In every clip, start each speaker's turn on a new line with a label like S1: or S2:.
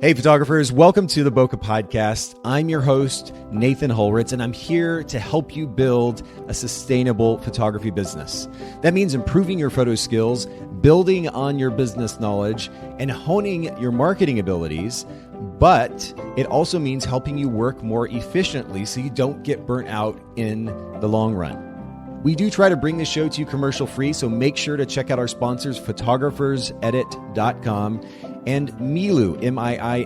S1: Hey photographers, welcome to the Bokeh Podcast. I'm your host, Nathan Holritz, and I'm here to help you build a sustainable photography business. That means improving your photo skills, building on your business knowledge, and honing your marketing abilities. But it also means helping you work more efficiently so you don't get burnt out in the long run. We do try to bring the show to you commercial free, so make sure to check out our sponsors, photographersedit.com and Miilu,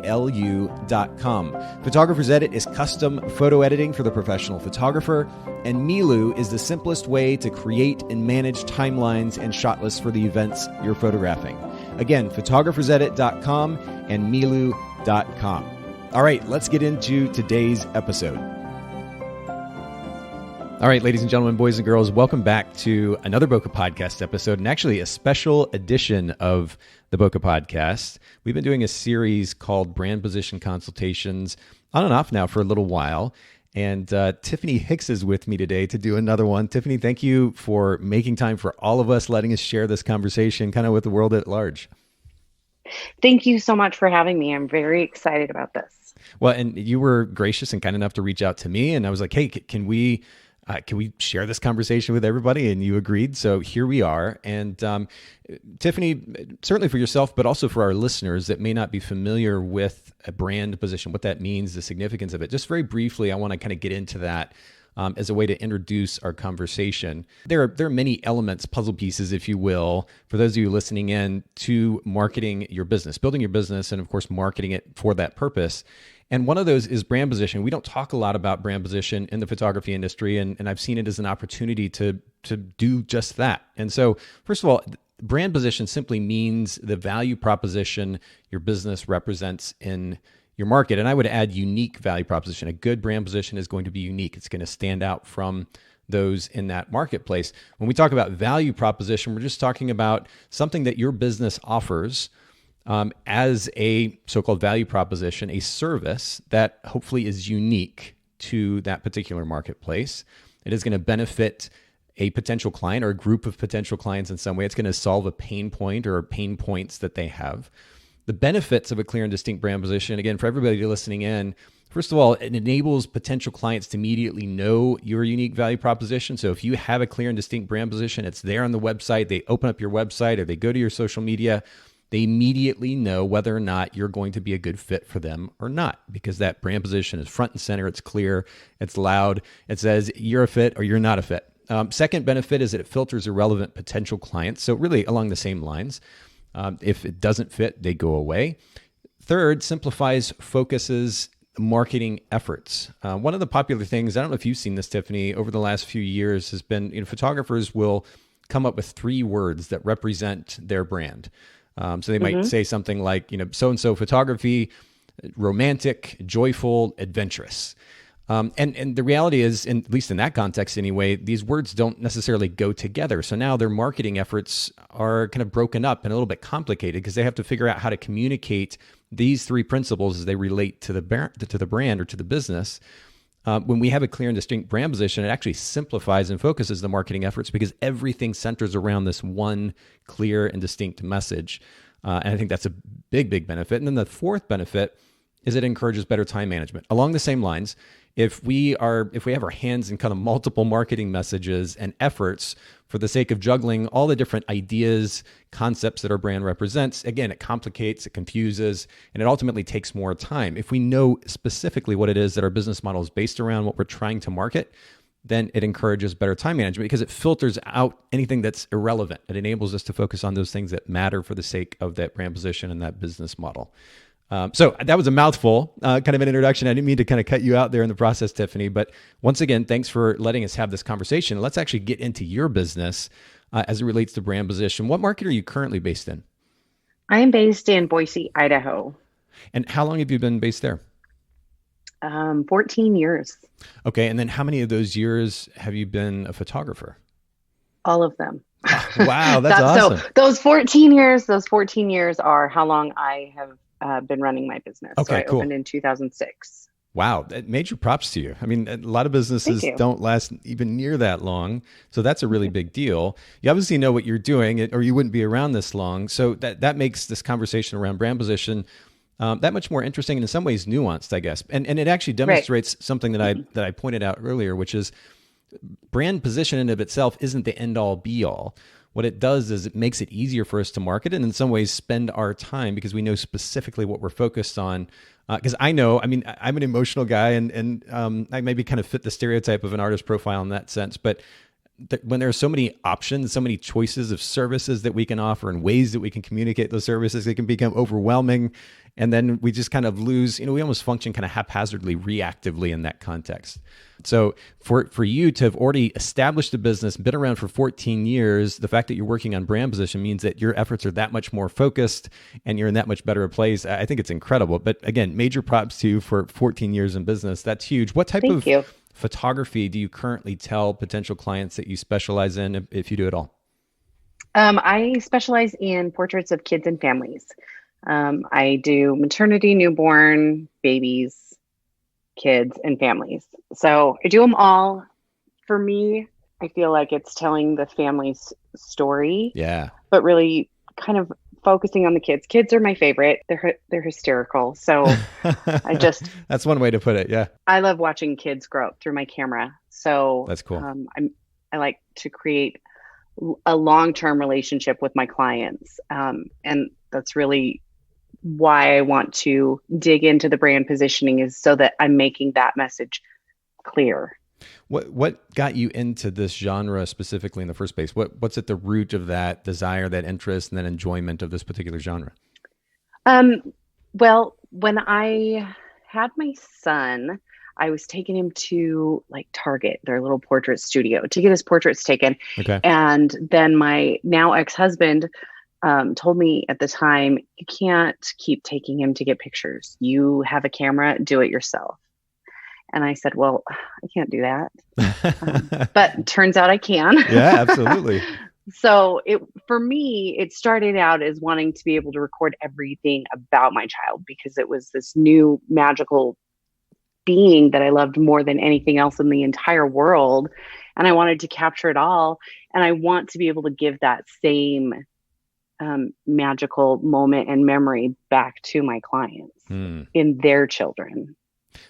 S1: Miilu.com. Photographer's Edit is custom photo editing for the professional photographer, and Miilu is the simplest way to create and manage timelines and shot lists for the events you're photographing. Again, photographersedit.com and Miilu.com. All right, let's get into today's episode. All right, ladies and gentlemen, boys and girls, welcome back to another Bokeh Podcast episode, and actually a special edition of the Bokeh Podcast. We've been doing a series called Brand Position Consultations on and off now for a little while, and Tiffany Hix is with me today to do another one. Tiffany, thank you for making time for all of us, letting us share this conversation kind of with the world at large.
S2: Thank you so much for having me. I'm very excited about this.
S1: Well, and you were gracious and kind enough to reach out to me, and I was like, hey, can we share this conversation with everybody? And you agreed. So here we are. And Tiffany, certainly for yourself, but also for our listeners that may not be familiar with a brand position, what that means, the significance of it. Just very briefly, I want to kind of get into that as a way to introduce our conversation. There are many elements, puzzle pieces, if you will, for those of you listening in, to marketing your business, building your business, and of course, marketing it for that purpose. And one of those is brand position. We don't talk a lot about brand position in the photography industry, and I've seen it as an opportunity to do just that. And so, first of all, brand position simply means the value proposition your business represents in your market. And I would add unique value proposition. A good brand position is going to be unique. It's going to stand out from those in that marketplace. When we talk about value proposition, we're just talking about something that your business offers as a so-called value proposition, a service that hopefully is unique to that particular marketplace. It is going to benefit a potential client or a group of potential clients in some way. It's going to solve a pain point or pain points that they have. The benefits of a clear and distinct brand position, again, for everybody listening in, first of all, it enables potential clients to immediately know your unique value proposition. So if you have a clear and distinct brand position, it's there on the website, they open up your website or they go to your social media, they immediately know whether or not you're going to be a good fit for them or not, because that brand position is front and center, it's clear, it's loud, it says you're a fit or you're not a fit. Second benefit is that it filters irrelevant potential clients. So really along the same lines, if it doesn't fit, they go away. Third, Simplifies focuses marketing efforts. One of the popular things, I don't know if you've seen this, Tiffany, over the last few years has been, photographers will come up with 3 words that represent their brand. So they might say something like, so-and-so photography, romantic, joyful, adventurous. And the reality is, at least in that context anyway, these words don't necessarily go together. So now their marketing efforts are kind of broken up and a little bit complicated because they have to figure out how to communicate these 3 principles as they relate to the brand or to the business. When we have a clear and distinct brand position, it actually simplifies and focuses the marketing efforts because everything centers around this one clear and distinct message. And I think that's a big, big benefit. And then the fourth benefit is it encourages better time management. Along the same lines, if we have our hands in kind of multiple marketing messages and efforts for the sake of juggling all the different ideas, concepts that our brand represents, again, it complicates, it confuses, and it ultimately takes more time. If we know specifically what it is that our business model is based around, what we're trying to market, then it encourages better time management because it filters out anything that's irrelevant. It enables us to focus on those things that matter for the sake of that brand position and that business model. So that was a mouthful, kind of an introduction. I didn't mean to kind of cut you out there in the process, Tiffany, but once again, thanks for letting us have this conversation. Let's actually get into your business as it relates to brand position. What market are you currently based in?
S2: I am based in Boise, Idaho.
S1: And how long have you been based there?
S2: 14 years.
S1: Okay. And then how many of those years have you been a photographer?
S2: All of them.
S1: Wow. That's awesome.
S2: So those 14 years are how long I have been running my business.
S1: Okay,
S2: so I opened in 2006.
S1: Wow. Major props to you. I mean, a lot of businesses don't last even near that long. So that's a really big deal. You obviously know what you're doing or you wouldn't be around this long. So that makes this conversation around brand position that much more interesting and in some ways nuanced, I guess. And it actually
S2: Right.
S1: demonstrates something that I pointed out earlier, which is brand position in of itself isn't the end all be all. What it does is it makes it easier for us to market and in some ways spend our time because we know specifically what we're focused on. Because I'm an emotional guy and I maybe kind of fit the stereotype of an artist profile in that sense. But when there are so many options, so many choices of services that we can offer and ways that we can communicate those services, it can become overwhelming. And then we just kind of lose, we almost function kind of haphazardly, reactively in that context. So for you to have already established a business, been around for 14 years, the fact that you're working on brand position means that your efforts are that much more focused and you're in that much better a place. I think it's incredible. But again, major props to you for 14 years in business. That's huge. What type
S2: Thank
S1: of
S2: you.
S1: photography do you currently tell potential clients that you specialize in, if you do at all?
S2: I specialize in portraits of kids and families. I do maternity, newborn, babies, kids, and families. So I do them all. For me, I feel like it's telling the family's story.
S1: Yeah.
S2: But really kind of focusing on the kids. Kids are my favorite. They're hysterical. So
S1: That's one way to put it. Yeah.
S2: I love watching kids grow up through my camera. So
S1: That's cool.
S2: I like to create a long-term relationship with my clients. And that's really why I want to dig into the brand positioning, is so that I'm making that message clear.
S1: What got you into this genre specifically in the first place? What's at the root of that desire, that interest, and that enjoyment of this particular genre?
S2: Well, when I had my son, I was taking him to like Target, their little portrait studio, to get his portraits taken.
S1: Okay.
S2: And then my now ex-husband told me at the time, you can't keep taking him to get pictures. You have a camera, do it yourself. And I said, well, I can't do that. But turns out I can.
S1: Yeah, absolutely.
S2: So for me, it started out as wanting to be able to record everything about my child, because it was this new magical being that I loved more than anything else in the entire world. And I wanted to capture it all. And I want to be able to give that same magical moment and memory back to my clients in their children.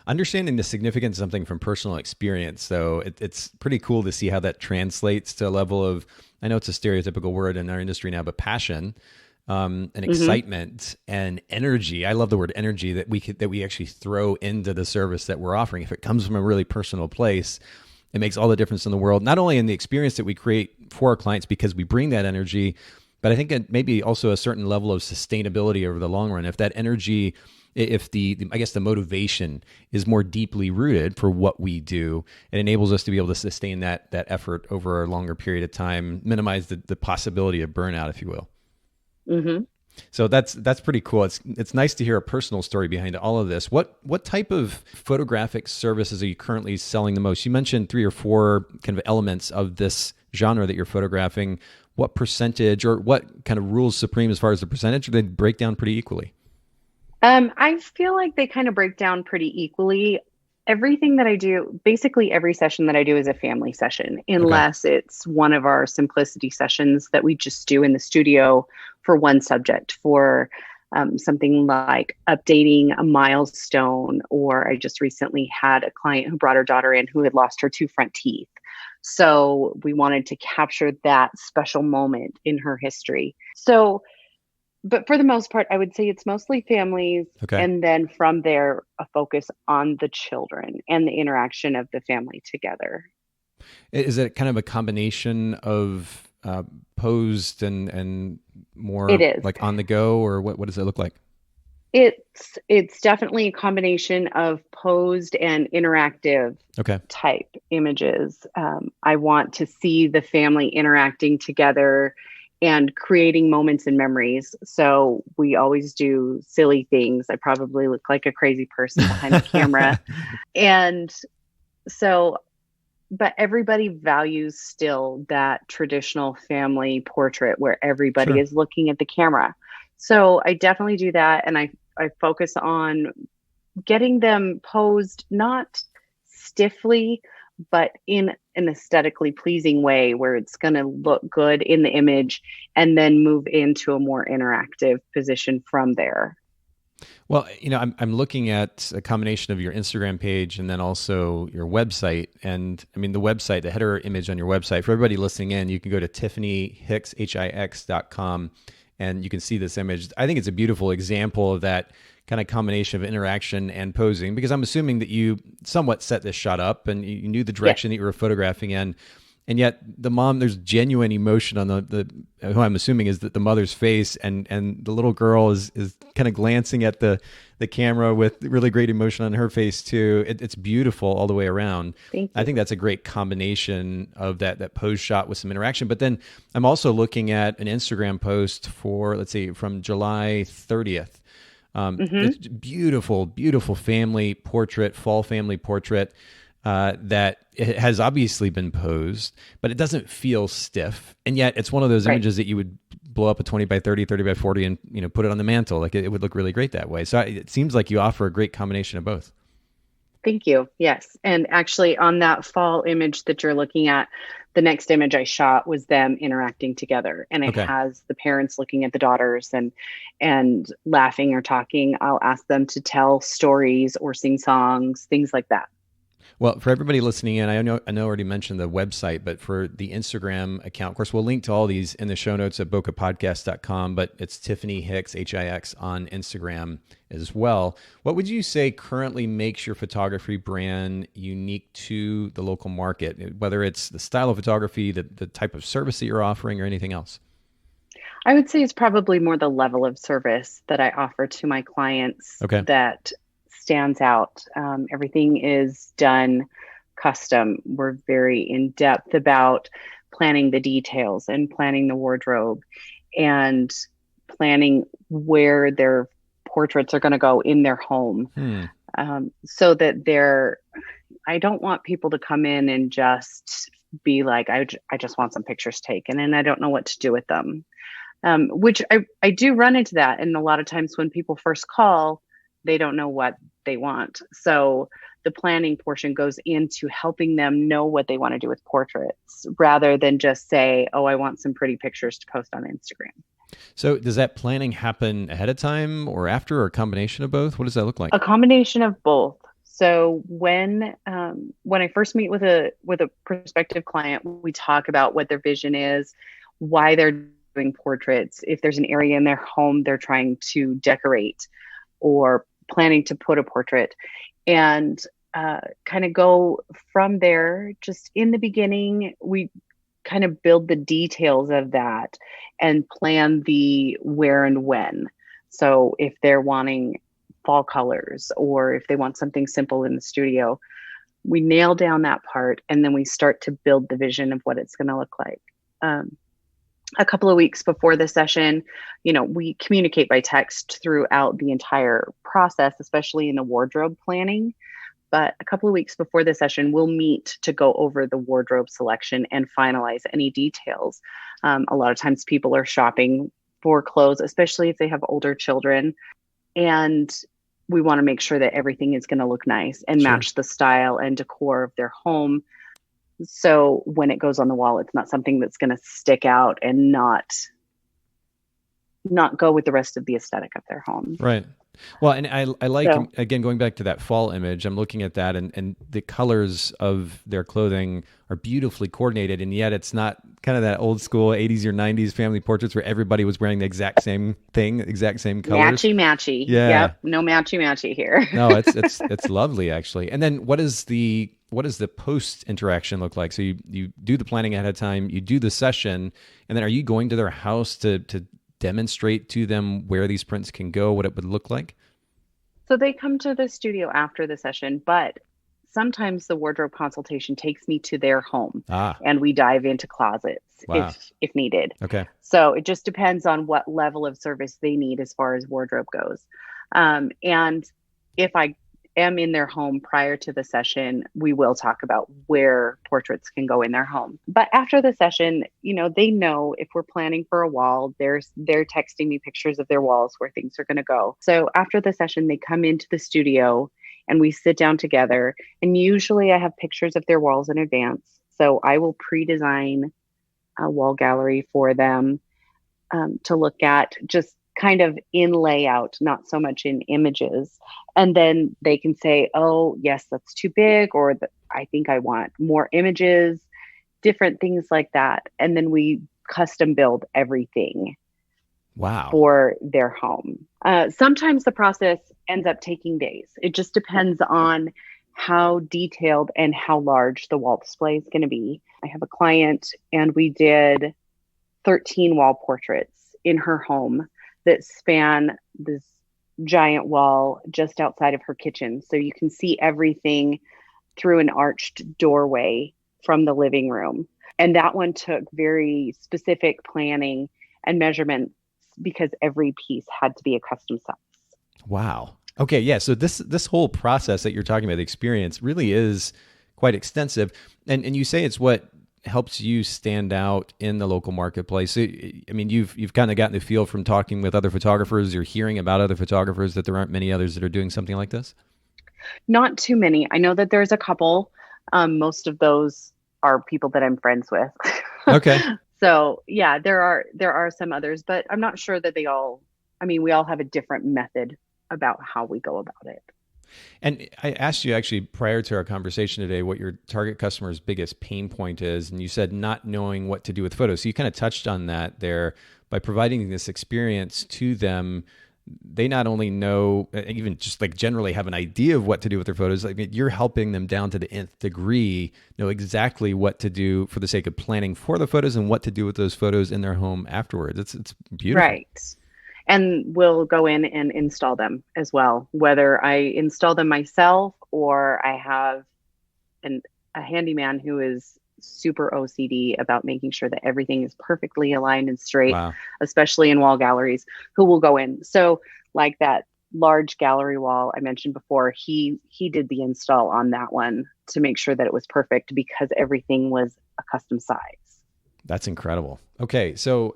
S1: Understanding the significance of something from personal experience, though, it's pretty cool to see how that translates to a level of, I know it's a stereotypical word in our industry now, but passion, and excitement and energy. I love the word energy that we actually throw into the service that we're offering. If it comes from a really personal place, it makes all the difference in the world, not only in the experience that we create for our clients because we bring that energy, but I think it maybe also a certain level of sustainability over the long run. If that energy, if the motivation is more deeply rooted for what we do, it enables us to be able to sustain that effort over a longer period of time, minimize the possibility of burnout, if you will. Mm-hmm. So that's pretty cool. It's nice to hear a personal story behind all of this. What type of photographic services are you currently selling the most? You mentioned 3 or 4 kind of elements of this genre that you're photographing. What percentage, or what kind of rules supreme as far as the percentage? Or they break down pretty equally?
S2: I feel like they kind of break down pretty equally. Everything that I do, basically every session that I do is a family session, unless it's one of our simplicity sessions that we just do in the studio for one subject, for something like updating a milestone. Or I just recently had a client who brought her daughter in who had lost her 2 front teeth. So we wanted to capture that special moment in her history. But for the most part, I would say it's mostly families. Okay. And then from there, a focus on the children and the interaction of the family together.
S1: Is it kind of a combination of posed and more like on the go, or what does it look like?
S2: It's definitely a combination of posed and interactive type images. I want to see the family interacting together and creating moments and memories. So we always do silly things. I probably look like a crazy person behind the camera. And so, but everybody values still that traditional family portrait where everybody is looking at the camera. So I definitely do that. And I focus on getting them posed, not stiffly, but in an aesthetically pleasing way where it's going to look good in the image, and then move into a more interactive position from there.
S1: Well, I'm looking at a combination of your Instagram page and then also your website. And I mean, the website, the header image on your website, for everybody listening in, you can go to tiffanyhix.com and you can see this image. I think it's a beautiful example of that kind of combination of interaction and posing, because I'm assuming that you somewhat set this shot up and you knew the direction that you were photographing in. And yet the mom, there's genuine emotion on the who I'm assuming is the mother's face, and the little girl is kind of glancing at the camera with really great emotion on her face too. It's beautiful all the way around.
S2: Thank you.
S1: I think that's a great combination of that pose shot with some interaction. But then I'm also looking at an Instagram post for, let's see, from July 30th. It's beautiful, beautiful family portrait, fall family portrait. That it has obviously been posed, but it doesn't feel stiff. And yet it's one of those images that you would blow up a 20 by 30, 30 by 40 and, put it on the mantle. Like it would look really great that way. So it seems like you offer a great combination of both.
S2: Thank you. Yes. And actually on that fall image that you're looking at, the next image I shot was them interacting together, and it has the parents looking at the daughters and laughing or talking. I'll ask them to tell stories or sing songs, things like that.
S1: Well, for everybody listening in, I know I already mentioned the website, but for the Instagram account, of course, we'll link to all these in the show notes at bokehpodcast.com, but it's Tiffany Hix, Hix, on Instagram as well. What would you say currently makes your photography brand unique to the local market, whether it's the style of photography, the type of service that you're offering, or anything else?
S2: I would say it's probably more the level of service that I offer to my clients that stands out. Everything is done custom. We're very in depth about planning the details and planning the wardrobe and planning where their portraits are going to go in their home. So that I don't want people to come in and just be like, I just want some pictures taken and I don't know what to do with them. Which I do run into that. And a lot of times when people first call, they don't know what they want. So the planning portion goes into helping them know what they want to do with portraits rather than just say, oh, I want some pretty pictures to post on Instagram.
S1: So does that planning happen ahead of time or after, or a combination of both? What does that look like?
S2: A combination of both. So when I first meet with a prospective client, we talk about what their vision is, why they're doing portraits, if there's an area in their home they're trying to decorate or planning to put a portrait, and kind of go from there. Just in the beginning, we kind of build the details of that and plan the where and when. So if they're wanting fall colors or if they want something simple in the studio, we nail down that part and then we start to build the vision of what it's going to look like. A couple of weeks before the session, we communicate by text throughout the entire process, especially in the wardrobe planning. But a couple of weeks before the session, we'll meet to go over the wardrobe selection and finalize any details. A lot of times people are shopping for clothes, especially if they have older children. And we want to make sure that everything is going to look nice and match the style and decor of their home. So when it goes on the wall, it's not something that's going to stick out and not go with the rest of the aesthetic of their home.
S1: Right. Well, and I like, again, going back to that fall image, I'm looking at that and the colors of their clothing are beautifully coordinated. And yet it's not kind of that old school 80s or 90s family portraits where everybody was wearing the exact same thing, exact same colors.
S2: Matchy.
S1: Yeah.
S2: Yep. No matchy here.
S1: No, it's lovely actually. And then what does the post interaction look like? So you do the planning ahead of time, you do the session, and then are you going to their house to demonstrate to them where these prints can go, what it would look like?
S2: So they come to the studio after the session, but sometimes the wardrobe consultation takes me to their home and we dive into closets if needed. Okay. So it just depends on what level of service they need as far as wardrobe goes. And if I am in their home prior to the session, we will talk about where portraits can go in their home. But after the session, they know if we're planning for a wall, they're texting me pictures of their walls where things are going to go. So after the session, they come into the studio and we sit down together. And usually I have pictures of their walls in advance. So I will pre-design a wall gallery for them to look at, just kind of in layout, not so much in images. And then they can say, oh, yes, that's too big, or I think I want more images, different things like that. And then we custom build everything.
S1: Wow.
S2: For their home. Sometimes the process ends up taking days. It just depends on how detailed and how large the wall display is going to be. I have a client and we did 13 wall portraits in her home that span this giant wall just outside of her kitchen. So you can see everything through an arched doorway from the living room. And that one took very specific planning and measurement because every piece had to be a custom size.
S1: Wow. Okay. Yeah. So this whole process that you're talking about, the experience, really is quite extensive. And you say it's what helps you stand out in the local marketplace. I mean, you've kind of gotten the feel from talking with other photographers, you're hearing about other photographers, that there aren't many others that are doing something like this?
S2: Not too many. I know that there's a couple. Most of those are people that I'm friends with.
S1: Okay.
S2: So yeah, there are some others, but I'm not sure that we all have a different method about how we go about it.
S1: And I asked you actually prior to our conversation today what your target customer's biggest pain point is, and you said not knowing what to do with photos. So you kind of touched on that there. By providing this experience to them, they not only know, even just like generally have an idea of what to do with their photos, like you're helping them down to the nth degree, know exactly what to do for the sake of planning for the photos and what to do with those photos in their home afterwards. It's beautiful. Right.
S2: And we'll go in and install them as well, whether I install them myself or I have a handyman who is super OCD about making sure that everything is perfectly aligned and straight, wow, especially in wall galleries, who will go in. So like that large gallery wall I mentioned before, he did the install on that one to make sure that it was perfect because everything was a custom size.
S1: That's incredible. Okay. So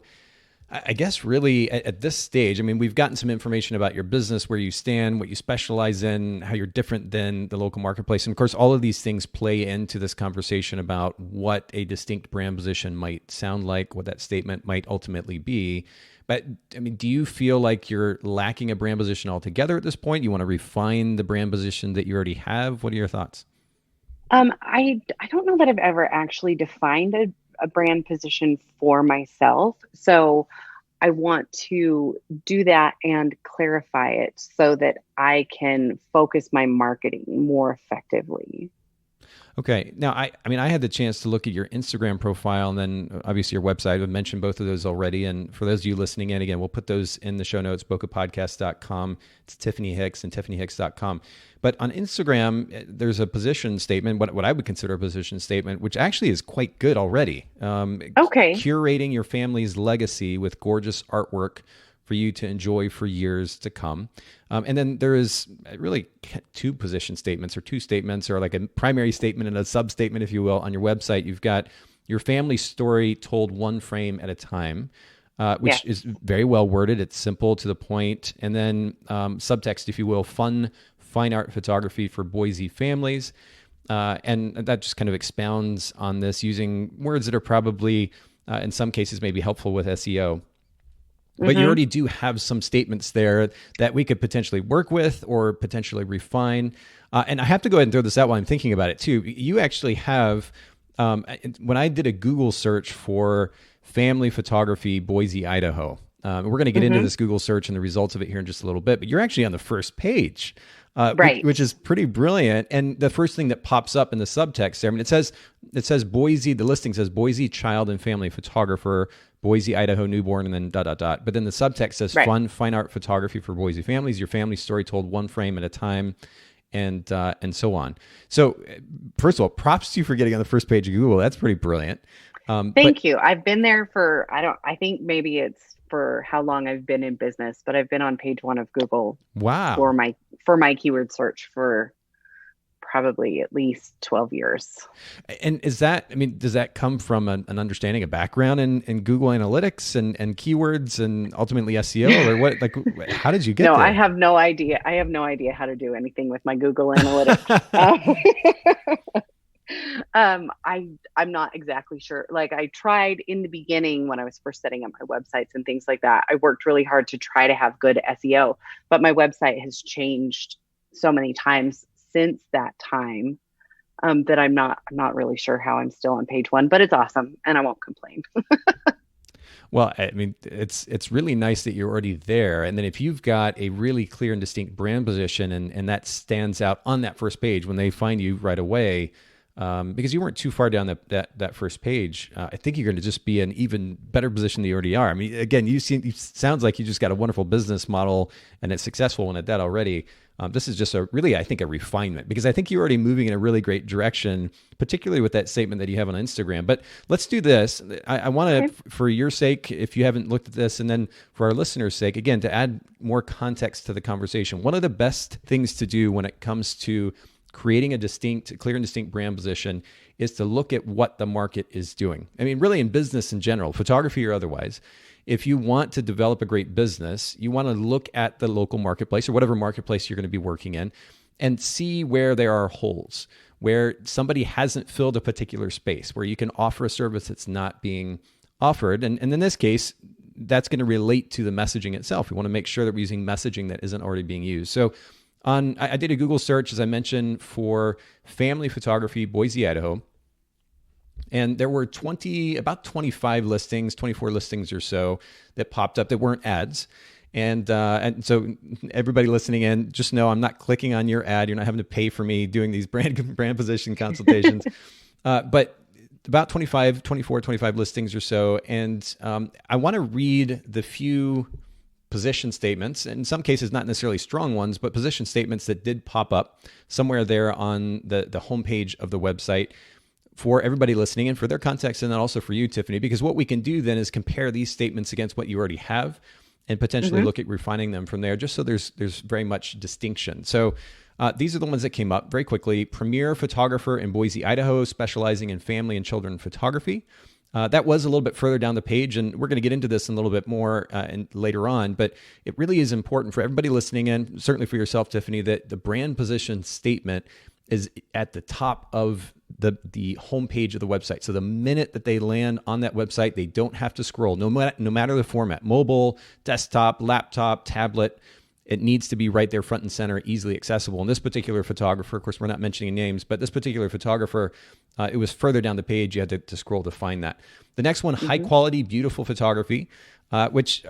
S1: I guess really at this stage, I mean, we've gotten some information about your business, where you stand, what you specialize in, how you're different than the local marketplace. And of course, all of these things play into this conversation about what a distinct brand position might sound like, what that statement might ultimately be. But I mean, do you feel like you're lacking a brand position altogether at this point? You want to refine the brand position that you already have? What are your thoughts?
S2: I don't know that I've ever actually defined a brand position for myself. So I want to do that and clarify it so that I can focus my marketing more effectively.
S1: Okay. Now, I mean, I had the chance to look at your Instagram profile and then obviously your website. I've mentioned both of those already. And for those of you listening in, again, we'll put those in the show notes, bokehpodcast.com. It's Tiffany Hix and tiffanyhix.com. But on Instagram, there's a position statement, what I would consider a position statement, which actually is quite good already.
S2: Okay.
S1: Curating your family's legacy with gorgeous artwork for you to enjoy for years to come. And then there is really two position statements, or two statements, or like a primary statement and a sub-statement, if you will. On your website, you've got your family story told one frame at a time, which is very well worded. It's simple, to the point. And then subtext, if you will, fun, fine art photography for Boise families. And that just kind of expounds on this using words that are probably, in some cases, maybe helpful with SEO. But you already do have some statements there that we could potentially work with or potentially refine. And I have to go ahead and throw this out while I'm thinking about it too. You actually have, when I did a Google search for family photography, Boise, Idaho, we're going to get into this Google search and the results of it here in just a little bit, but you're actually on the first page,
S2: right,
S1: which is pretty brilliant. And the first thing that pops up in the subtext there, I mean, it says Boise, the listing says Boise child and family photographer, Boise, Idaho, newborn, and then ... But then the subtext says fun, fine art photography for Boise families, your family story told one frame at a time, and so on. So first of all, props to you for getting on the first page of Google. That's pretty brilliant.
S2: Thank you. I've been there for, I think maybe it's for how long I've been in business, but I've been on page 1 of Google.
S1: Wow.
S2: For my keyword search for probably at least 12 years.
S1: And is that, I mean, does that come from an understanding, a background in Google Analytics and keywords and ultimately SEO, or what, like, how did you get there?
S2: I have no idea. I have no idea how to do anything with my Google Analytics. I'm not exactly sure. Like I tried in the beginning when I was first setting up my websites and things like that. I worked really hard to try to have good SEO, but my website has changed so many times since that time that I'm not really sure how I'm still on page one, but it's awesome and I won't complain.
S1: Well, I mean, it's really nice that you're already there. And then if you've got a really clear and distinct brand position and that stands out on that first page when they find you right away, because you weren't too far down that first page, I think you're going to just be in even better position than you already are. I mean, again, it sounds like you just got a wonderful business model and it's successful one at that already. This is just I think a refinement, because I think you're already moving in a really great direction, particularly with that statement that you have on Instagram. But let's do this. I want to, for your sake, if you haven't looked at this, and then for our listeners' sake, again, to add more context to the conversation, one of the best things to do when it comes to creating a clear and distinct brand position is to look at what the market is doing. I mean, really in business in general, photography or otherwise, if you want to develop a great business, you want to look at the local marketplace or whatever marketplace you're going to be working in and see where there are holes, where somebody hasn't filled a particular space, where you can offer a service that's not being offered. And in this case, that's going to relate to the messaging itself. We want to make sure that we're using messaging that isn't already being used. So I did a Google search, as I mentioned, for family photography, Boise, Idaho. And there were about 25 listings, 24 listings or so that popped up that weren't ads. And so everybody listening in, just know I'm not clicking on your ad. You're not having to pay for me doing these brand position consultations. But about 25 listings or so. And I want to read the few position statements, in some cases not necessarily strong ones, but position statements that did pop up somewhere there on the homepage of the website for everybody listening and for their context, and then also for you, Tiffany, because what we can do then is compare these statements against what you already have and potentially look at refining them from there, just so there's very much distinction. So these are the ones that came up very quickly. Premier photographer in Boise, Idaho, specializing in family and children photography. That was a little bit further down the page, and we're going to get into this in a little bit more later on, but it really is important for everybody listening in, certainly for yourself, Tiffany, that the brand position statement is at the top of the homepage of the website. So the minute that they land on that website, they don't have to scroll, no matter the format, mobile, desktop, laptop, tablet. It needs to be right there front and center, easily accessible. And this particular photographer, of course, we're not mentioning names, but this particular photographer, it was further down the page. You had to scroll to find that. The next one, high quality, beautiful photography, which,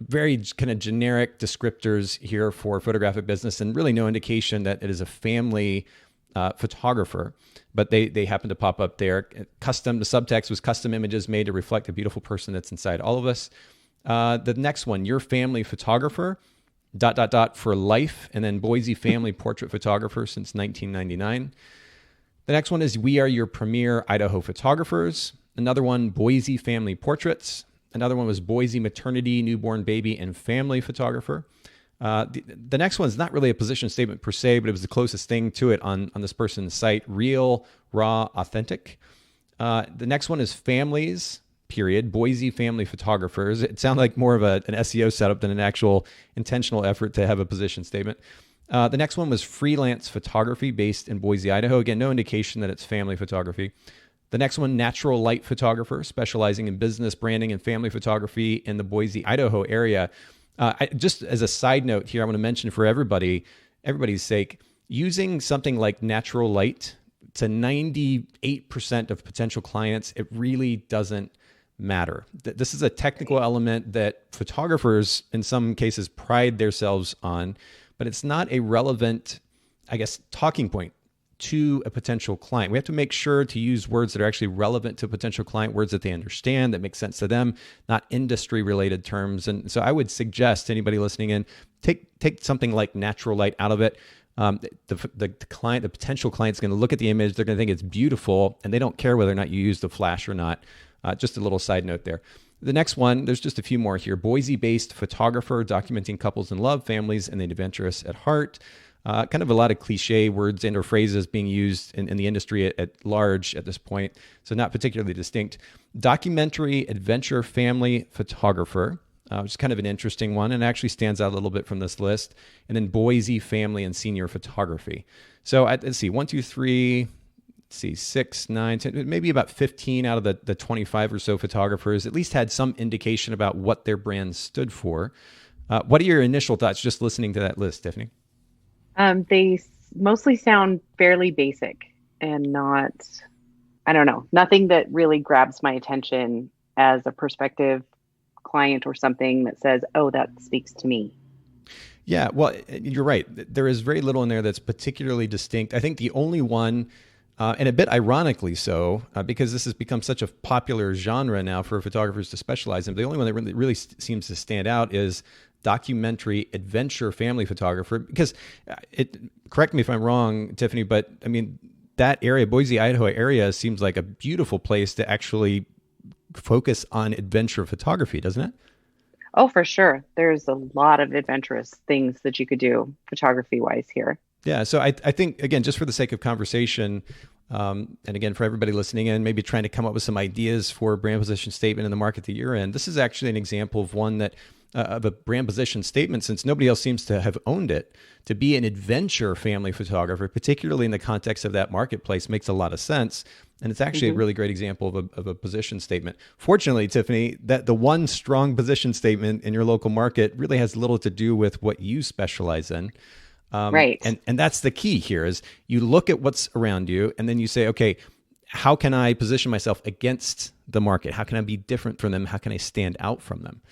S1: very kind of generic descriptors here for photographic business and really no indication that it is a family photographer, but they happen to pop up there. The subtext was custom images made to reflect the beautiful person that's inside all of us. The next one, your family photographer, ... for life, and then Boise family portrait photographer since 1999. The next one is we are your premier Idaho photographers. Another one, Boise family portraits. Another one was Boise maternity, newborn baby, and family photographer. The next one is not really a position statement per se, but it was the closest thing to it on this person's site, real, raw, authentic. The next one is families, period, Boise family photographers. It sounded like more of an SEO setup than an actual intentional effort to have a position statement. The next one was freelance photography based in Boise, Idaho. Again, no indication that it's family photography. The next one, natural light photographer, specializing in business branding and family photography in the Boise, Idaho area. Just as a side note here, I want to mention for everybody's sake, using something like natural light to 98% of potential clients, it really doesn't matter. This is a technical element that photographers in some cases pride themselves on, but it's not a relevant, talking point to a potential client. We have to make sure to use words that are actually relevant to a potential client, words that they understand, that make sense to them, not industry related terms. And so I would suggest to anybody listening in, take something like natural light out of it. The client, the potential client is going to look at the image. They're going to think it's beautiful, and they don't care whether or not you use the flash or not. Just a little side note there. The next one, there's just a few more here. Boise-based photographer documenting couples in love, families, and the adventurous at heart. Kind of a lot of cliche words and or phrases being used in the industry at large at this point, so not particularly distinct. Documentary adventure family photographer, which is kind of an interesting one and actually stands out a little bit from this list. And then Boise family and senior photography. So let's see, 1, 2, 3, see, 6, 9, 10, maybe about 15 out of the 25 or so photographers at least had some indication about what their brand stood for. What are your initial thoughts just listening to that list, Tiffany?
S2: They mostly sound fairly basic and not, I don't know, nothing that really grabs my attention as a prospective client or something that says, oh, that speaks to me.
S1: Yeah, well, you're right. There is very little in there that's particularly distinct. I think the only one, and a bit ironically so, because this has become such a popular genre now for photographers to specialize in, the only one that really seems to stand out is documentary adventure family photographer. Because correct me if I'm wrong, Tiffany, but I mean, that area, Boise, Idaho area, seems like a beautiful place to actually focus on adventure photography, doesn't it?
S2: Oh, for sure. There's a lot of adventurous things that you could do photography-wise here.
S1: Yeah. So I think, again, just for the sake of conversation, and again, for everybody listening in, maybe trying to come up with some ideas for a brand position statement in the market that you're in, this is actually an example of one that, of a brand position statement, since nobody else seems to have owned it, to be an adventure family photographer, particularly in the context of that marketplace, makes a lot of sense. And it's actually a really great example of a position statement. Fortunately, Tiffany, that the one strong position statement in your local market really has little to do with what you specialize in.
S2: Right.
S1: And that's the key here is you look at what's around you and then you say, okay, how can I position myself against the market? How can I be different from them? How can I stand out from them?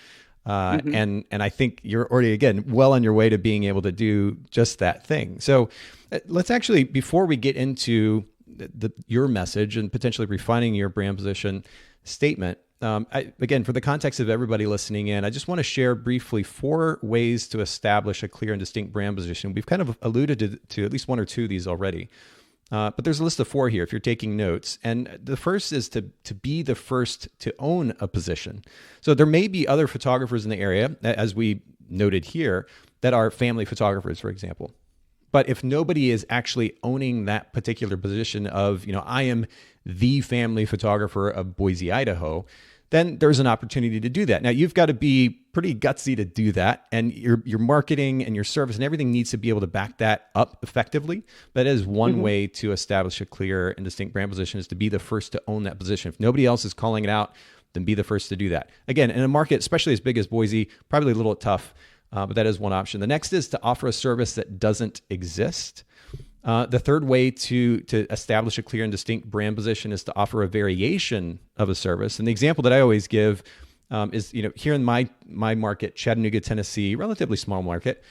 S1: And I think you're already, again, well on your way to being able to do just that thing. So let's actually, before we get into your message and potentially refining your brand position statement, again, for the context of everybody listening in, I just want to share briefly 4 ways to establish a clear and distinct brand position. We've kind of alluded to at least 1 or 2 of these already. But there's a list of 4 here if you're taking notes. And the first is to be the first to own a position. So there may be other photographers in the area, as we noted here, that are family photographers, for example. But if nobody is actually owning that particular position of, I am the family photographer of Boise, Idaho, then there's an opportunity to do that. Now, you've got to be pretty gutsy to do that. And your marketing and your service and everything needs to be able to back that up effectively. That is one way to establish a clear and distinct brand position, is to be the first to own that position. If nobody else is calling it out, then be the first to do that. Again, in a market, especially as big as Boise, probably a little tough, but that is one option. The next is to offer a service that doesn't exist. The third way to establish a clear and distinct brand position is to offer a variation of a service. And the example that I always give is, here in my market, Chattanooga, Tennessee, relatively small market,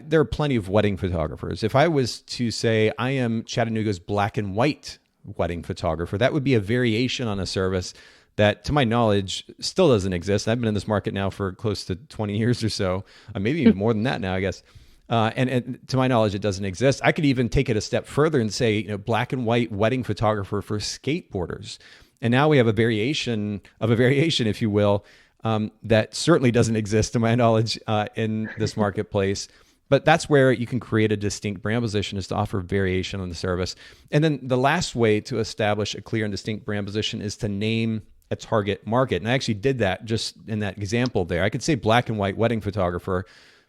S1: there are plenty of wedding photographers. If I was to say I am Chattanooga's black and white wedding photographer, that would be a variation on a service that, to my knowledge, still doesn't exist. I've been in this market now for close to 20 years or so, maybe even more than that now, I guess. And to my knowledge, it doesn't exist. I could even take it a step further and say, black and white wedding photographer for skateboarders. And now we have a variation, if you will, that certainly doesn't exist, to my knowledge, in this marketplace. But that's where you can create a distinct brand position, is to offer variation on the service. And then the last way to establish a clear and distinct brand position is to name a target market. And I actually did that just in that example there. I could say black and white wedding photographer,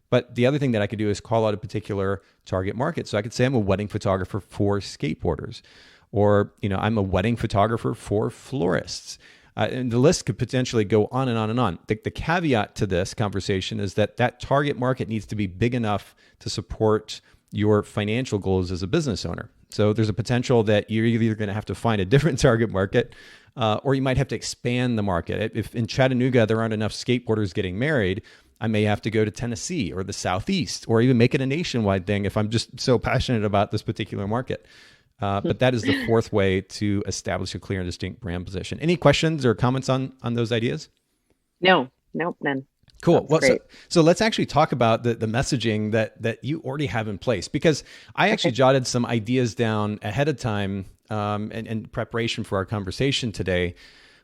S1: but the other thing that I could do is call out a particular target market. So I could say I'm a wedding photographer for skateboarders, or I'm a wedding photographer for florists. And the list could potentially go on and on and on. The caveat to this conversation is that target market needs to be big enough to support your financial goals as a business owner. So there's a potential that you're either going to have to find a different target market, or you might have to expand the market. If in Chattanooga there aren't enough skateboarders getting married, I may have to go to Tennessee or the Southeast, or even make it a nationwide thing if I'm just so passionate about this particular market. But that is the 4th way to establish a clear and distinct brand position. Any questions or comments on those ideas?
S2: No, none.
S1: Cool. Well, so let's actually talk about the messaging that you already have in place, because I actually jotted some ideas down ahead of time in preparation for our conversation today.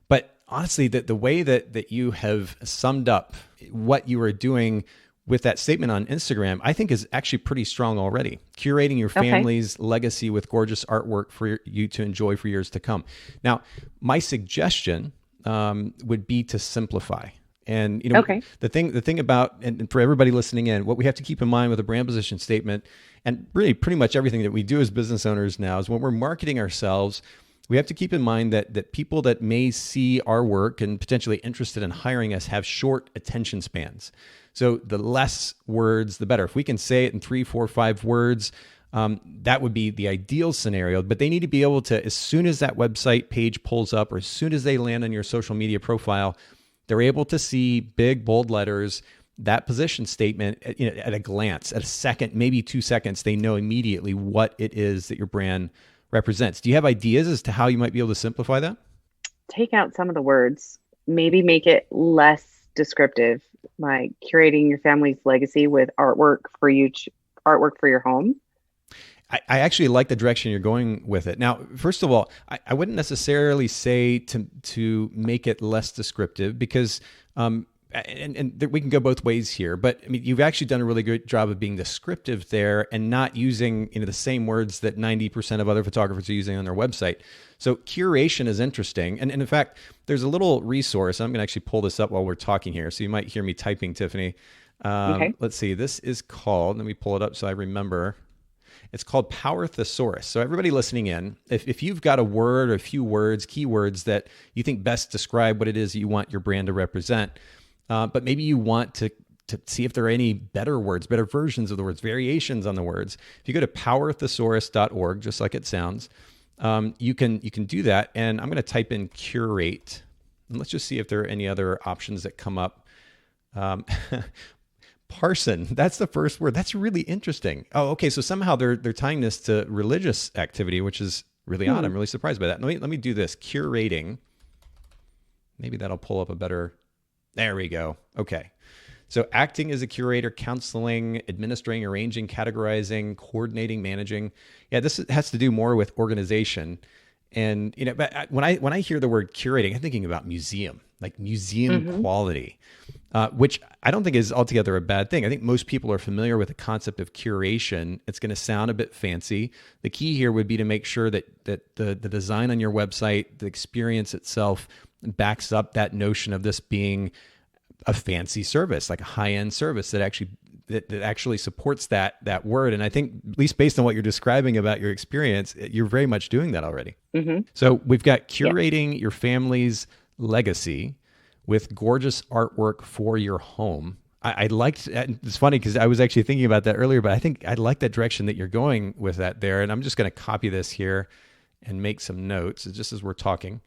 S1: But honestly, the way that you have summed up what you are doing with that statement on Instagram, I think is actually pretty strong already. Curating your family's legacy with gorgeous artwork for you to enjoy for years to come. Now, my suggestion would be to simplify. And
S2: Okay.
S1: the thing about, and for everybody listening in, what we have to keep in mind with a brand position statement, and really pretty much everything that we do as business owners now, is when we're marketing ourselves, we have to keep in mind that people that may see our work and potentially interested in hiring us have short attention spans. So the less words, the better. If we can say it in 3, 4, 5 words, that would be the ideal scenario. But they need to be able to, as soon as that website page pulls up or as soon as they land on your social media profile, they're able to see big, bold letters, that position statement at a glance, at a second, maybe 2 seconds. They know immediately what it is that your brand represents. Do you have ideas as to how you might be able to simplify that?
S2: Take out some of the words, maybe make it less descriptive, like curating your family's legacy with artwork for your home.
S1: I actually like the direction you're going with it. Now, first of all, I wouldn't necessarily say to make it less descriptive because, and we can go both ways here, but I mean, you've actually done a really good job of being descriptive there and not using the same words that 90% of other photographers are using on their website. So curation is interesting. And in fact, there's a little resource. I'm going to actually pull this up while we're talking here. So you might hear me typing, Tiffany.
S2: Okay.
S1: Let's see. This is called, let me pull it up so I remember. It's called Power Thesaurus. So everybody listening in, if you've got a word or a few words, keywords that you think best describe what it is that you want your brand to represent, but maybe you want to see if there are any better words, better versions of the words, variations on the words. If you go to powerthesaurus.org, just like it sounds, you can do that. And I'm going to type in curate. And let's just see if there are any other options that come up. Parson, that's the first word. That's really interesting. Oh, okay. So somehow they're tying this to religious activity, which is really odd. I'm really surprised by that. Let me do this. Curating. Maybe that'll pull up a better. There we go. Okay. So acting as a curator, counseling, administering, arranging, categorizing, coordinating, managing. Yeah, this has to do more with organization. And but when I hear the word curating, I'm thinking about museum, like museum quality, which I don't think is altogether a bad thing. I think most people are familiar with the concept of curation. It's going to sound a bit fancy. The key here would be to make sure that the design on your website, the experience itself, backs up that notion of this being a fancy service, like a high-end service that actually supports that word. And I think, at least based on what you're describing about your experience, you're very much doing that already. So we've got curating your family's legacy with gorgeous artwork for your home. I liked, it's funny because I was actually thinking about that earlier, but I think I like that direction that you're going with that there. And I'm just going to copy this here and make some notes just as we're talking.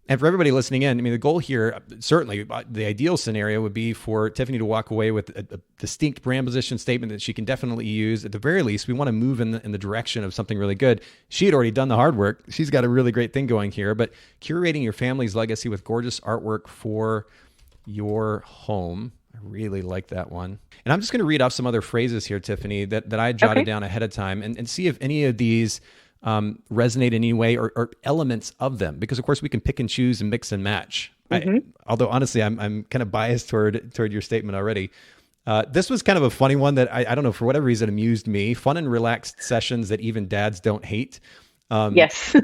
S1: And for everybody listening in, I mean, the goal here, certainly the ideal scenario would be for Tiffany to walk away with a distinct brand position statement that she can definitely use. At the very least, we want to move in the direction of something really good. She had already done the hard work. She's got a really great thing going here, but curating your family's legacy with gorgeous artwork for your home. I really like that one. And I'm just going to read off some other phrases here, Tiffany, that I jotted down ahead of time and see if any of these resonate in any way or elements of them, because of course we can pick and choose and mix and match. Although honestly, I'm kind of biased toward your statement already. This was kind of a funny one that I don't know, for whatever reason, amused me. Fun and relaxed sessions that even dads don't hate.
S2: Yes.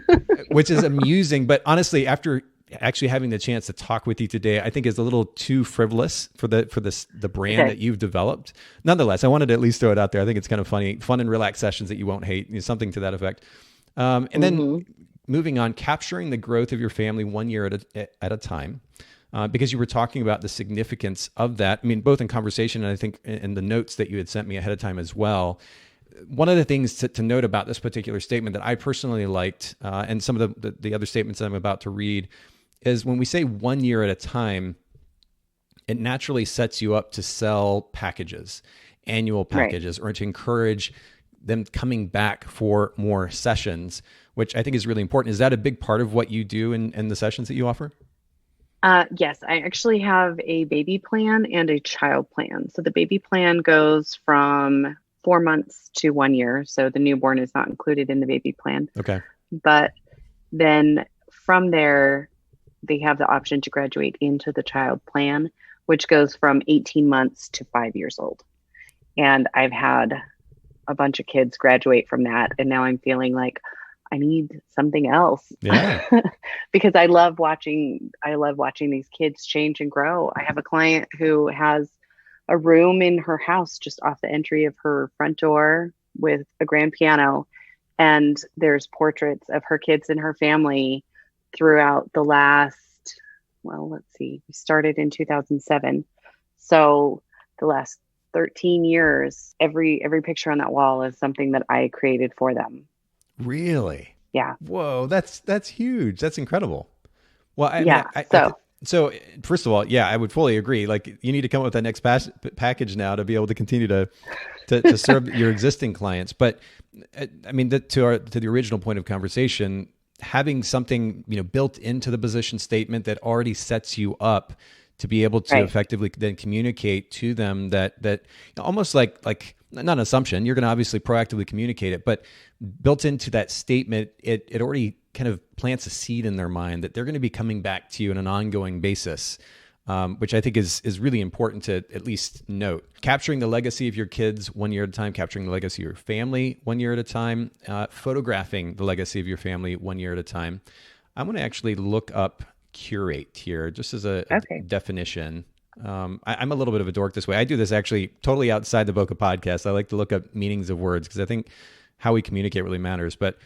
S1: Which is amusing. But honestly, after actually having the chance to talk with you today, I think is a little too frivolous for the brand that you've developed. Nonetheless, I wanted to at least throw it out there. I think it's kind of funny. Fun and relaxed sessions that you won't hate, something to that effect. And then moving on, capturing the growth of your family 1 year at a time, because you were talking about the significance of that. I mean, both in conversation and I think in the notes that you had sent me ahead of time as well. One of the things to note about this particular statement that I personally liked, and some of the other statements that I'm about to read, is when we say 1 year at a time, it naturally sets you up to sell packages, annual packages, or to encourage them coming back for more sessions, which I think is really important. Is that a big part of what you do in the sessions that you offer?
S2: Yes, I actually have a baby plan and a child plan. So the baby plan goes from 4 months to 1 year. So the newborn is not included in the baby plan.
S1: Okay.
S2: But then from there, they have the option to graduate into the child plan, which goes from 18 months to 5 years old. And I've had a bunch of kids graduate from that. And now I'm feeling like, I need something else.
S1: Yeah.
S2: Because I love watching these kids change and grow. I have a client who has a room in her house just off the entry of her front door with a grand piano. And there's portraits of her kids and her family throughout the last, well, let's see, we started in 2007. So the last 13 years, every picture on that wall is something that I created for them.
S1: Really?
S2: Yeah.
S1: Whoa, that's huge. That's incredible. Well, so first of all, yeah, I would fully agree. Like, you need to come up with that next package now to be able to continue to serve your existing clients. But I mean, to the original point of conversation, having something, built into the position statement that already sets you up to be able to effectively then communicate to them that almost like not an assumption, you're going to obviously proactively communicate it, but built into that statement, it already kind of plants a seed in their mind that they're going to be coming back to you on an ongoing basis, which I think is really important to at least note. Capturing the legacy of your kids 1 year at a time, capturing the legacy of your family 1 year at a time, photographing the legacy of your family 1 year at a time. I'm going to actually look up curate here just as a definition. I'm a little bit of a dork this way. I do this actually totally outside the Bokeh podcast. I like to look up meanings of words because I think how we communicate really matters. But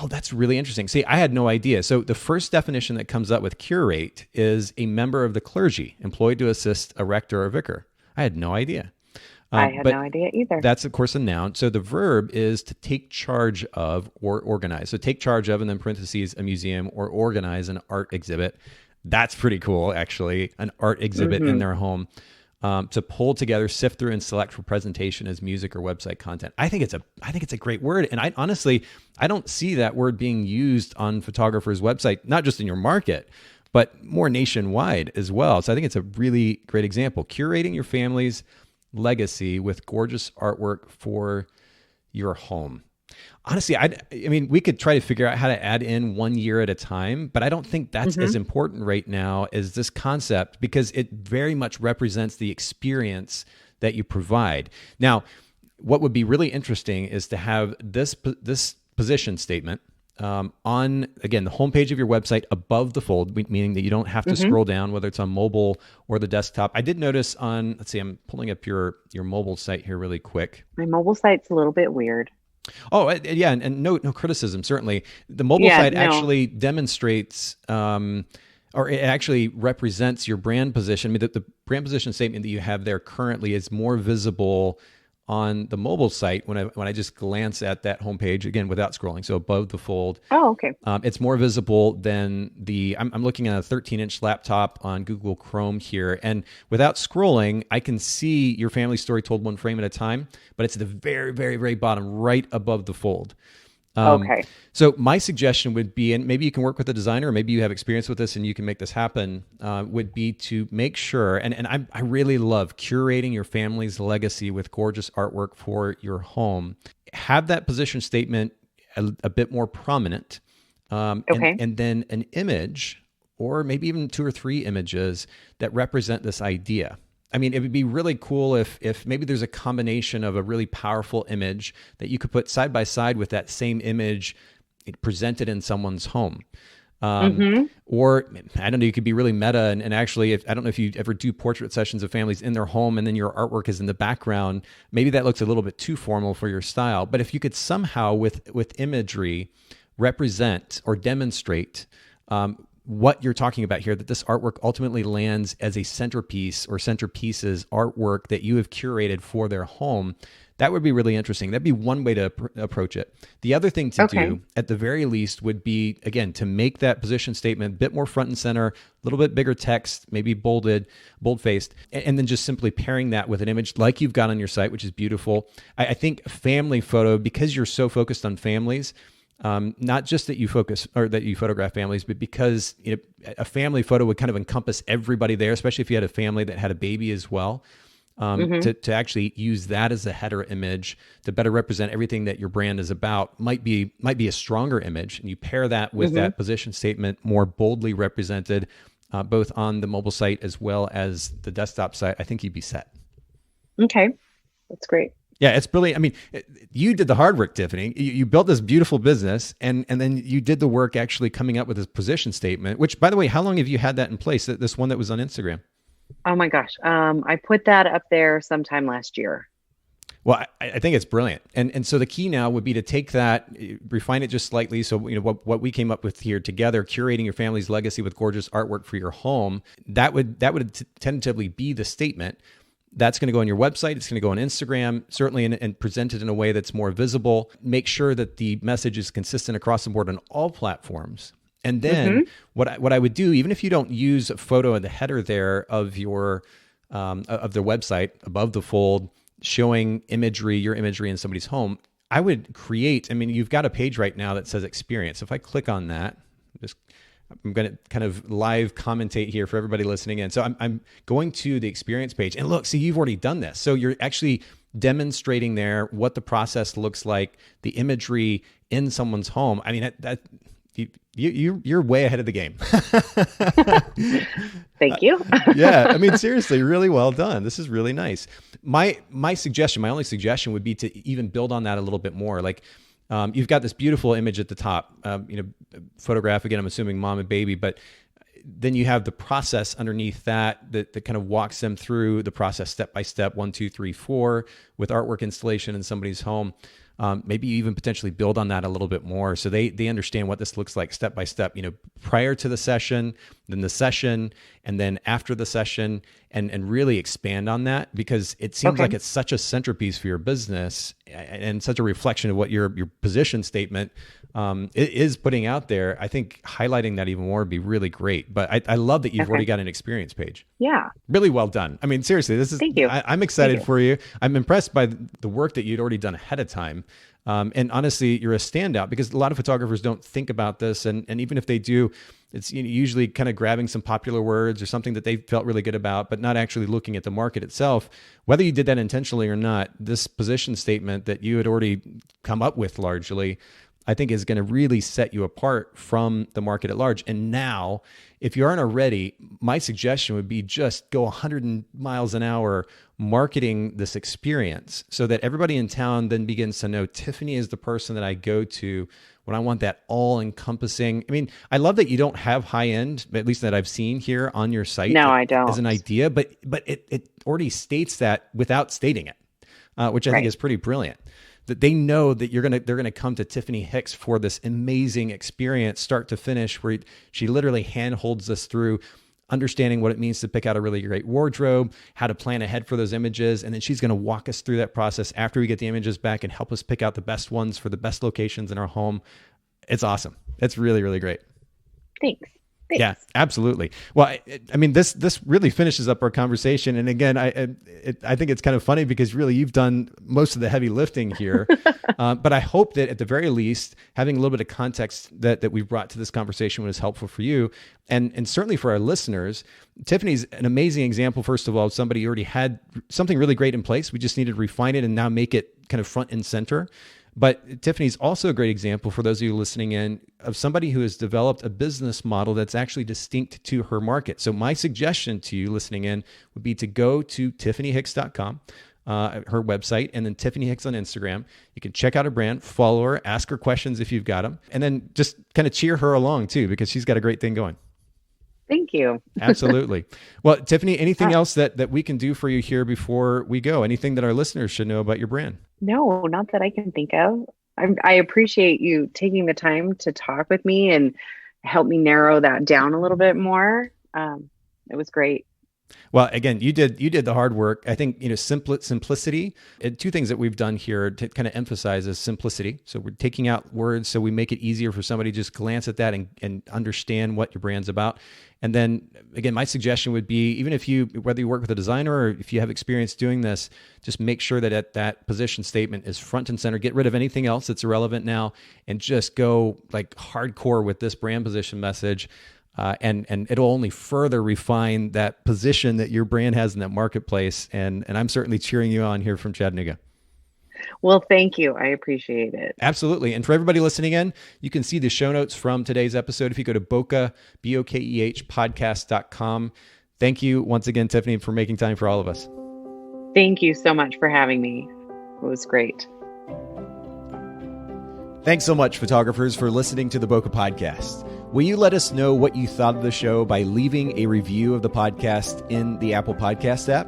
S1: that's really interesting. See, I had no idea. So the first definition that comes up with curate is a member of the clergy employed to assist a rector or vicar. I had no idea.
S2: I had no idea either.
S1: That's, of course, a noun. So the verb is to take charge of or organize. So take charge of, and then parentheses, a museum, or organize an art exhibit. That's pretty cool, actually, an art exhibit in their home. To pull together, sift through, and select for presentation as music or website content. I think it's a great word. And I don't see that word being used on photographers' website, not just in your market, but more nationwide as well. So I think it's a really great example. Curating your family's legacy with gorgeous artwork for your home. Honestly, I mean, we could try to figure out how to add in 1 year at a time, but I don't think that's as important right now as this concept, because it very much represents the experience that you provide. Now, what would be really interesting is to have this position statement on, again, the homepage of your website above the fold, meaning that you don't have to scroll down, whether it's on mobile or the desktop. I did notice on, let's see, I'm pulling up your mobile site here really quick.
S2: My mobile site's a little bit weird.
S1: Oh, yeah, and no criticism, certainly. The mobile site actually demonstrates, or it actually represents your brand position. I mean, the brand position statement that you have there currently is more visible on the mobile site when I just glance at that homepage, again, without scrolling, so above the fold.
S2: Oh, okay.
S1: It's more visible than I'm looking at a 13-inch laptop on Google Chrome here, and without scrolling, I can see your family story told one frame at a time, but it's at the very, very, very bottom, right above the fold.
S2: Okay.
S1: So my suggestion would be, and maybe you can work with a designer, or maybe you have experience with this and you can make this happen, would be to make sure, and I really love curating your family's legacy with gorgeous artwork for your home. Have that position statement a bit more prominent, and then an image, or maybe even 2 or 3 images that represent this idea. I mean, it would be really cool if maybe there's a combination of a really powerful image that you could put side by side with that same image presented in someone's home. Or, I don't know, you could be really meta and actually, I don't know if you ever do portrait sessions of families in their home and then your artwork is in the background. Maybe that looks a little bit too formal for your style. But if you could somehow with imagery represent or demonstrate what you're talking about here, that this artwork ultimately lands as a centerpiece or centerpieces artwork that you have curated for their home, that would be really interesting. That'd be one way to approach it. The other thing to do, at the very least, would be, again, to make that position statement a bit more front and center, a little bit bigger text, maybe bold-faced, and then just simply pairing that with an image like you've got on your site, which is beautiful. I think family photo, because you're so focused on families, not just that you focus or that you photograph families, but because a family photo would kind of encompass everybody there, especially if you had a family that had a baby as well. To actually use that as a header image to better represent everything that your brand is about might be a stronger image, and you pair that with that position statement more boldly represented, both on the mobile site as well as the desktop site. I think you'd be set.
S2: Okay, that's great.
S1: Yeah, it's brilliant. I mean, you did the hard work, Tiffany. You built this beautiful business, and then you did the work actually coming up with this position statement, which, by the way, how long have you had that in place, this one that was on Instagram?
S2: Oh my gosh. I put that up there sometime last year.
S1: Well, I think it's brilliant. And so the key now would be to take that, refine it just slightly. So, what we came up with here together, curating your family's legacy with gorgeous artwork for your home, that would tentatively be the statement. That's going to go on your website. It's going to go on Instagram, certainly, and presented in a way that's more visible. Make sure that the message is consistent across the board on all platforms. And then what I would do, even if you don't use a photo in the header there of your of their website above the fold, showing your imagery in somebody's home, I would create. I mean, you've got a page right now that says experience. If I click on that, I'm going to kind of live commentate here for everybody listening in. So I'm going to the experience page, and look, see, you've already done this. So you're actually demonstrating there what the process looks like, the imagery in someone's home. I mean, you're way ahead of the game.
S2: Thank you.
S1: Yeah, I mean, seriously, really well done. This is really nice. My only suggestion would be to even build on that a little bit more. Like, you've got this beautiful image at the top, photograph, again, I'm assuming mom and baby, but then you have the process underneath that kind of walks them through the process step by step, 1, 2, 3, 4, with artwork installation in somebody's home. Maybe you even potentially build on that a little bit more, so they understand what this looks like step by step, prior to the session, then the session, and then after the session, and really expand on that, because it seems like it's such a centerpiece for your business and such a reflection of what your position statement is putting out there. I think highlighting that even more would be really great. But I love that you've already got an experience page.
S2: Yeah.
S1: Really well done. I mean, seriously, this is,
S2: thank you.
S1: I'm excited for you. I'm impressed by the work that you'd already done ahead of time. And honestly, you're a standout, because a lot of photographers don't think about this. And even if they do, it's usually kind of grabbing some popular words or something that they felt really good about, but not actually looking at the market itself. Whether you did that intentionally or not, this position statement that you had already come up with largely, I think is going to really set you apart from the market at large. And now, if you aren't already, my suggestion would be just go 100 miles an hour marketing this experience, so that everybody in town then begins to know Tiffany is the person that I go to when I want that all-encompassing. I mean, I love that you don't have high-end, at least that I've seen here on your site.
S2: No, I don't.
S1: As an idea, but it already states that without stating it, which I think is pretty brilliant. That they know that they're gonna come to Tiffany Hix for this amazing experience, start to finish, where she literally handholds us through understanding what it means to pick out a really great wardrobe, how to plan ahead for those images, and then she's going to walk us through that process after we get the images back and help us pick out the best ones for the best locations in our home. It's awesome. It's really, really great.
S2: Thanks.
S1: Yeah, absolutely. Well, I mean, this really finishes up our conversation. And again, I think it's kind of funny, because really you've done most of the heavy lifting here. But I hope that at the very least, having a little bit of context that we've brought to this conversation was helpful for you. And certainly for our listeners. Tiffany's an amazing example, first of all, of somebody who already had something really great in place. We just needed to refine it and now make it kind of front and center. But Tiffany's also a great example for those of you listening in of somebody who has developed a business model that's actually distinct to her market. So my suggestion to you listening in would be to go to tiffanyhix.com, her website, and then Tiffany Hix on Instagram. You can check out her brand, follow her, ask her questions if you've got them, and then just kind of cheer her along too, because she's got a great thing going.
S2: Thank you.
S1: Absolutely. Well, Tiffany, anything else that we can do for you here before we go? Anything that our listeners should know about your brand? No,
S2: not that I can think of. I appreciate you taking the time to talk with me and help me narrow that down a little bit more. It was great.
S1: Well, again, you did the hard work. I think, simplicity. Two things that we've done here to kind of emphasize is simplicity. So we're taking out words so we make it easier for somebody to just glance at that and understand what your brand's about. And then again, my suggestion would be, even whether you work with a designer or if you have experience doing this, just make sure that that position statement is front and center. Get rid of anything else that's irrelevant now and just go like hardcore with this brand position message. And it'll only further refine that position that your brand has in that marketplace. And I'm certainly cheering you on here from Chattanooga.
S2: Well, thank you. I appreciate it.
S1: Absolutely. And for everybody listening in, you can see the show notes from today's episode if you go to Bokeh, Bokeh podcast.com. Thank you once again, Tiffany, for making time for all of us.
S2: Thank you so much for having me. It was great.
S1: Thanks so much, photographers, for listening to the Bokeh Podcast. Will you let us know what you thought of the show by leaving a review of the podcast in the Apple Podcast app?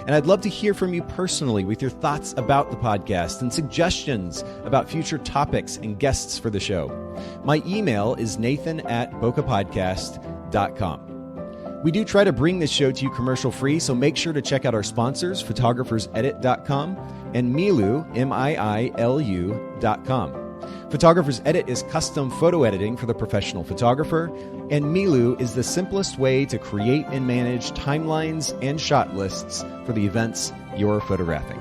S1: And I'd love to hear from you personally with your thoughts about the podcast and suggestions about future topics and guests for the show. My email is nathan@bokehpodcast.com. We do try to bring this show to you commercial free, so make sure to check out our sponsors, photographersedit.com and Miilu, MIILU.com. Photographer's Edit is custom photo editing for the professional photographer, and Miilu is the simplest way to create and manage timelines and shot lists for the events you're photographing.